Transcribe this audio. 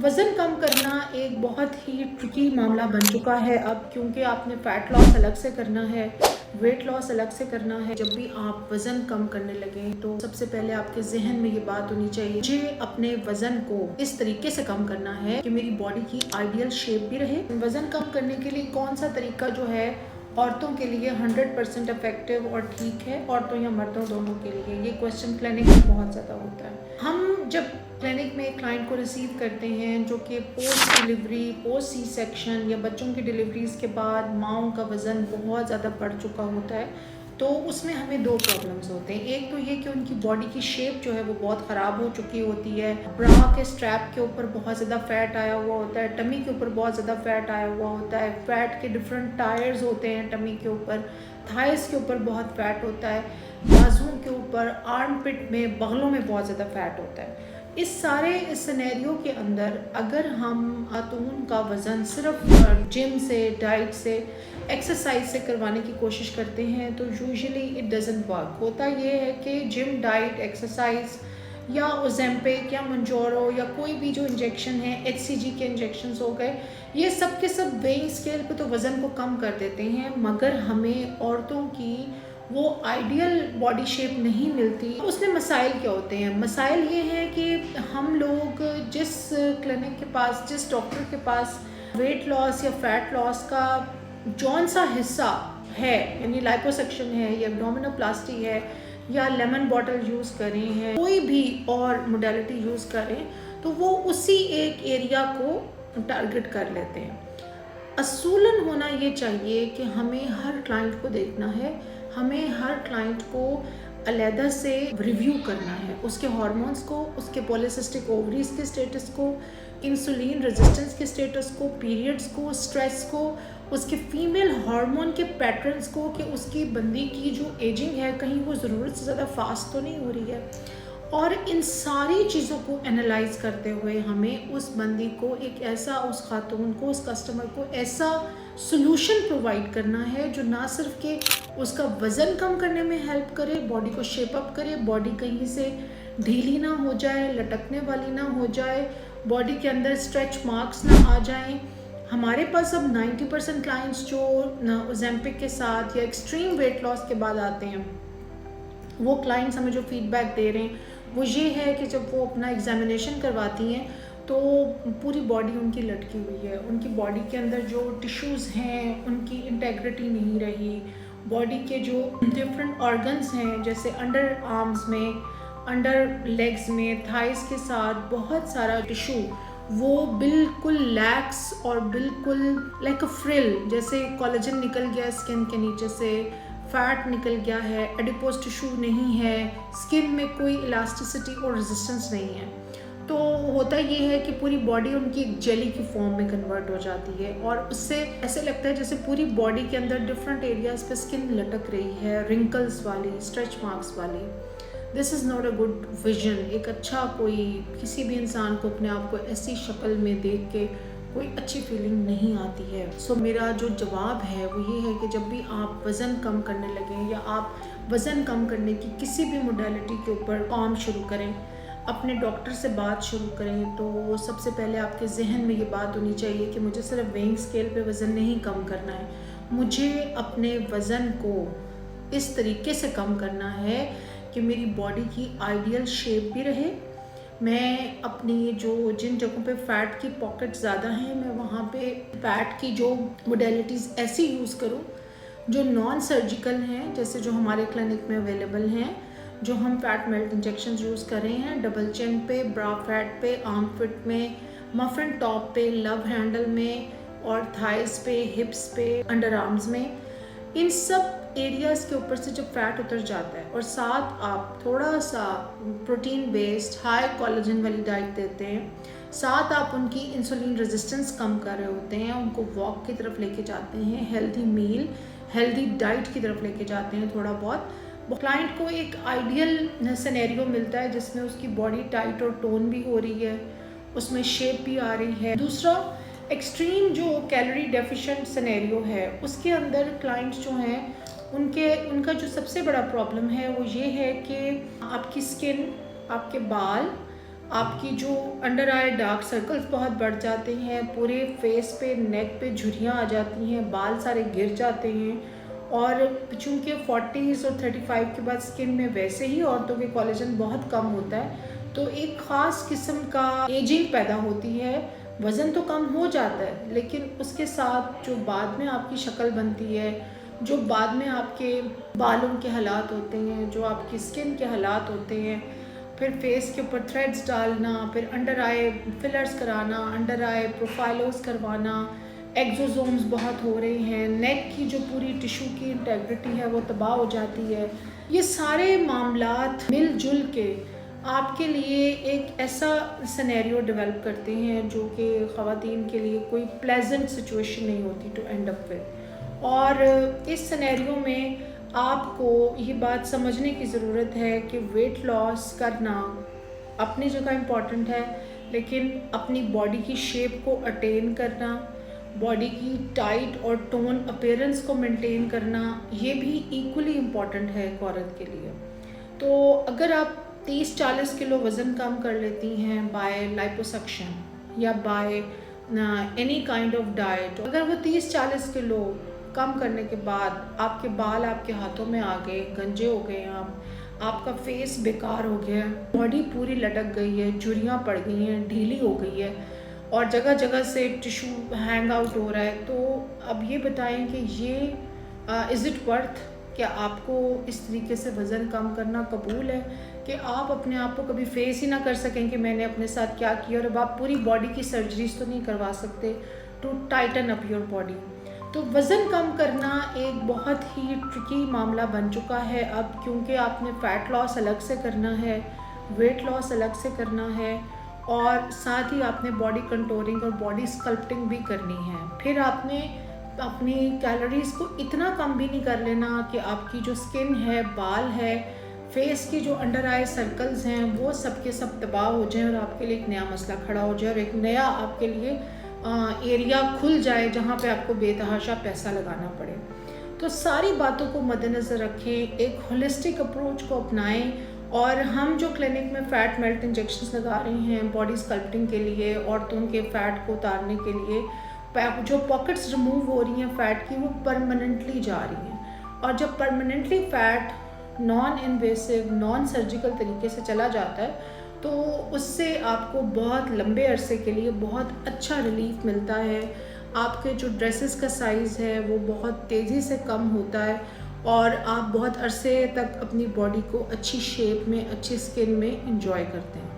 वज़न कम करना एक बहुत ही ट्रिकी मामला बन चुका है अब, क्योंकि आपने फ़ैट लॉस अलग से करना है, वेट लॉस अलग से करना है। जब भी आप वज़न कम करने लगें तो सबसे पहले आपके ज़हन में ये बात होनी चाहिए, मुझे अपने वज़न को इस तरीके से कम करना है कि मेरी बॉडी की आइडियल शेप भी रहे। वज़न कम करने के लिए कौन सा तरीका जो है औरतों के लिए 100% इफेक्टिव और ठीक है, औरतों या मर्दों दोनों के लिए, ये क्वेश्चन क्लिनिक में बहुत ज़्यादा होता है। हम जब क्लिनिक में एक क्लाइंट को रिसीव करते हैं जो कि post delivery, post C section या बच्चों की डिलीवरीज़ के बाद माँओं का वज़न बहुत ज़्यादा बढ़ चुका होता है, तो उसमें हमें दो प्रॉब्लम्स होते हैं। एक तो ये कि उनकी बॉडी की शेप जो है वो बहुत ख़राब हो चुकी होती है, ब्रा के स्ट्रैप के ऊपर बहुत ज़्यादा फ़ैट आया हुआ होता है, टमी के ऊपर बहुत ज़्यादा फ़ैट आया हुआ होता है, फ़ैट के डिफरेंट टायर्स होते हैं टमी के ऊपर, थाइस के ऊपर बहुत फ़ैट होता है, बाजुओं के ऊपर, आर्म पिट में, बगलों में बहुत ज़्यादा फ़ैट होता है। इस सारे सिनेरियो के अंदर अगर हम खातून का वज़न सिर्फ जिम से, डाइट से, एक्सरसाइज से करवाने की कोशिश करते हैं तो यूजुअली इट डजंट वर्क। होता ये है कि जिम, डाइट, एक्सरसाइज या ओजेम्पिक या मंजोरो या कोई भी जो इंजेक्शन है, HCG के इंजेक्शंस हो गए, ये सब के सब वेइंग स्केल पे तो वज़न को कम कर देते हैं, मगर हमें औरतों की वो आइडियल बॉडी शेप नहीं मिलती। उसमें मसाइल क्या होते हैं? मसाइल ये हैं कि हम लोग जिस क्लिनिक के पास, जिस डॉक्टर के पास वेट लॉस या फैट लॉस का जौन सा हिस्सा है, यानी लाइपोसक्शन है या एब्डोमिनोप्लास्टी है या लेमन बॉटल यूज़ करें हैं, कोई भी और मोडेलिटी यूज़ करें, तो वो उसी एक एरिया को टारगेट कर लेते हैं। असूलन होना ये चाहिए कि हमें हर क्लाइंट को देखना है, हमें हर क्लाइंट को अलहदा से रिव्यू करना है, उसके हार्मोन्स को, उसके पॉलीसिस्टिक ओवरीज के स्टेटस को, इंसुलिन रेजिस्टेंस के स्टेटस को, पीरियड्स को, स्ट्रेस को, उसके फीमेल हार्मोन के पैटर्न्स को, कि उसकी बंदी की जो एजिंग है कहीं वो ज़रूरत से ज़्यादा फास्ट तो नहीं हो रही है। और इन सारी चीज़ों को एनालाइज करते हुए हमें उस बंदी को एक ऐसा, उस खातून को, उस कस्टमर को ऐसा सोल्यूशन प्रोवाइड करना है जो ना सिर्फ कि उसका वज़न कम करने में हेल्प करे, बॉडी को शेप अप करे, बॉडी कहीं से ढीली ना हो जाए, लटकने वाली ना हो जाए, बॉडी के अंदर स्ट्रेच मार्क्स ना आ जाएं। हमारे पास अब 90% क्लाइंट्स जो ओजेम्पिक के साथ या एक्सट्रीम वेट लॉस के बाद आते हैं, वो क्लाइंट्स हमें जो फीडबैक दे रहे हैं वो ये है कि जब वो अपना एग्जामिनेशन करवाती हैं तो पूरी बॉडी उनकी लटकी हुई है, उनकी बॉडी के अंदर जो टिश्यूज़ हैं उनकी इंटेग्रिटी नहीं रही, बॉडी के जो डिफरेंट ऑर्गन्स हैं जैसे अंडर आर्म्स में, अंडर लेग्स में, थाइस के साथ बहुत सारा टिश्यू वो बिल्कुल लैक्स और बिल्कुल लाइक अ फ्रिल, जैसे कोलेजन निकल गया स्किन के नीचे से, फैट निकल गया है, एडिपोज टिश्यू नहीं है, स्किन में कोई इलास्टिसिटी और रेजिस्टेंस नहीं है। तो होता ये है कि पूरी बॉडी उनकी एक जेली की फॉर्म में कन्वर्ट हो जाती है और उससे ऐसे लगता है जैसे पूरी बॉडी के अंदर डिफरेंट एरियाज पे स्किन लटक रही है, रिंकल्स वाली, स्ट्रेच मार्क्स वाली। This is not a good vision. एक अच्छा कोई, किसी भी इंसान को अपने आप को ऐसी शक्ल में देख के कोई अच्छी फीलिंग नहीं आती है। सो मेरा जो जवाब है वो ये है कि जब भी आप वज़न कम करने लगें या आप वज़न कम करने की किसी भी मोडेलिटी के ऊपर काम शुरू करें, अपने डॉक्टर से बात शुरू करें, तो सबसे पहले आपके जहन में ये बात होनी चाहिए कि मुझे सिर्फ वेइंग स्केल पे वज़न नहीं कम करना है, मुझे अपने वज़न को इस तरीके से कम करना है कि मेरी बॉडी की आइडियल शेप भी रहे। मैं अपनी जो जिन जगहों पे फ़ैट की पॉकेट ज़्यादा हैं, मैं वहाँ पे फ़ैट की जो मोडेलिटीज़ ऐसी यूज़ करूँ जो नॉन सर्जिकल हैं, जैसे जो हमारे क्लिनिक में अवेलेबल हैं, जो हम फैट मेल्ट इंजेक्शन यूज़ कर रहे हैं डबल चिन पे, ब्रा फैट पे, आर्म फिट में, मफिन टॉप पे, लव हैंडल में और थाइस पे, हिप्स पे, अंडर आर्म्स में। इन सब एरियाज़ के ऊपर से जब फैट उतर जाता है और साथ आप थोड़ा सा प्रोटीन बेस्ड हाई कोलेजन वाली डाइट देते हैं, साथ आप उनकी इंसुलिन रेजिस्टेंस कम कर रहे होते हैं, उनको वॉक की तरफ लेके जाते हैं, हेल्दी मील, हेल्दी डाइट की तरफ लेके जाते हैं, थोड़ा बहुत क्लाइंट को एक आइडियल सिनेरियो मिलता है जिसमें उसकी बॉडी टाइट और टोन भी हो रही है, उसमें शेप भी आ रही है। दूसरा, एक्सट्रीम जो कैलोरी डेफिशिएंट सिनेरियो है उसके अंदर क्लाइंट्स जो हैं उनका जो सबसे बड़ा प्रॉब्लम है वो ये है कि आपकी स्किन, आपके बाल आपकी जो अंडर आई डार्क सर्कल्स बहुत बढ़ जाते हैं, पूरे फेस पे नेक पे झुर्रियाँ आ जाती हैं, बाल सारे गिर जाते हैं। और चूँकि 40s और 35 के बाद स्किन में वैसे ही औरतों के कोलेजन बहुत कम होता है, तो एक ख़ास किस्म का एजिंग पैदा होती है। वज़न तो कम हो जाता है, लेकिन उसके साथ जो बाद में आपकी शक्ल बनती है, जो बाद में आपके बालों के हालात होते हैं, जो आपकी स्किन के हालात होते हैं, फिर फेस के ऊपर थ्रेड्स डालना, फिर अंडर आई फिलर्स कराना, अंडर आई प्रोफाइलोस करवाना, एक्सोसोम्स बहुत हो रहे हैं, नेक की जो पूरी टिश्यू की इंटेग्रिटी है वो तबाह हो जाती है। ये सारे मामलात मिलजुल के आपके लिए एक ऐसा सिनेरियो डेवलप करते हैं जो कि ख़वातीन के लिए कोई प्लेजेंट सिचुएशन नहीं होती टू एंड अप विद। और इस सिनेरियो में आपको ये बात समझने की ज़रूरत है कि वेट लॉस करना अपनी जगह इम्पॉर्टेंट है, लेकिन अपनी बॉडी की शेप को अटेन करना, बॉडी की टाइट और टोन अपीयरेंस को मेंटेन करना, ये भी इक्वली इम्पॉर्टेंट है एक औरत के लिए। तो अगर आप 30-40 किलो वज़न कम कर लेती हैं बाय लाइपोसक्शन या by any kind of diet, अगर वो 30-40 किलो कम करने के बाद आपके बाल आपके हाथों में आ गए, गंजे हो गए, आपका फेस बेकार हो गया, बॉडी पूरी लटक गई है, झुर्रियाँ पड़ गई हैं, ढीली हो गई है और जगह जगह से टिश्यू हैंग आउट हो रहा है, तो अब ये बताएं कि ये इज़ इट वर्थ? क्या आपको इस तरीके से वज़न कम करना कबूल है कि आप अपने आप को कभी फेस ही ना कर सकें कि मैंने अपने साथ क्या किया, और अब आप पूरी बॉडी की सर्जरीज तो नहीं करवा सकते to tighten up your body. तो वज़न कम करना एक बहुत ही ट्रिकी मामला बन चुका है अब, क्योंकि आपने फ़ैट लॉस अलग से करना है, वेट लॉस अलग से करना है, और साथ ही आपने बॉडी कंटूरिंग और बॉडी स्कल्पटिंग भी करनी है। फिर आपने अपनी कैलोरीज़ को इतना कम भी नहीं कर लेना कि आपकी जो स्किन है, बाल है, फेस की जो अंडर आई सर्कल्स हैं वो सब के सब तबाह हो जाएं और आपके लिए एक नया मसला खड़ा हो जाए और एक नया आपके लिए एरिया खुल जाए जहाँ पे आपको बेतहाशा पैसा लगाना पड़े। तो सारी बातों को मद्देनज़र रखें, एक होलिस्टिक अप्रोच को अपनाएं, और हम जो क्लिनिक में फ़ैट मेल्ट इंजेक्शंस लगा रहे हैं बॉडी स्कल्पटिंग के लिए, औरतों के फ़ैट को उतारने के लिए, जो पॉकेट्स रिमूव हो रही हैं फ़ैट की वो परमानेंटली जा रही हैं। और जब permanently fat non invasive, non surgical तरीके से चला जाता है तो उससे आपको बहुत लंबे अरसे के लिए बहुत अच्छा रिलीफ मिलता है। आपके जो ड्रेसेस का साइज़ है वो बहुत तेज़ी से कम होता है और आप बहुत अरसे तक अपनी बॉडी को अच्छी शेप में, अच्छी स्किन में एंजॉय करते हैं।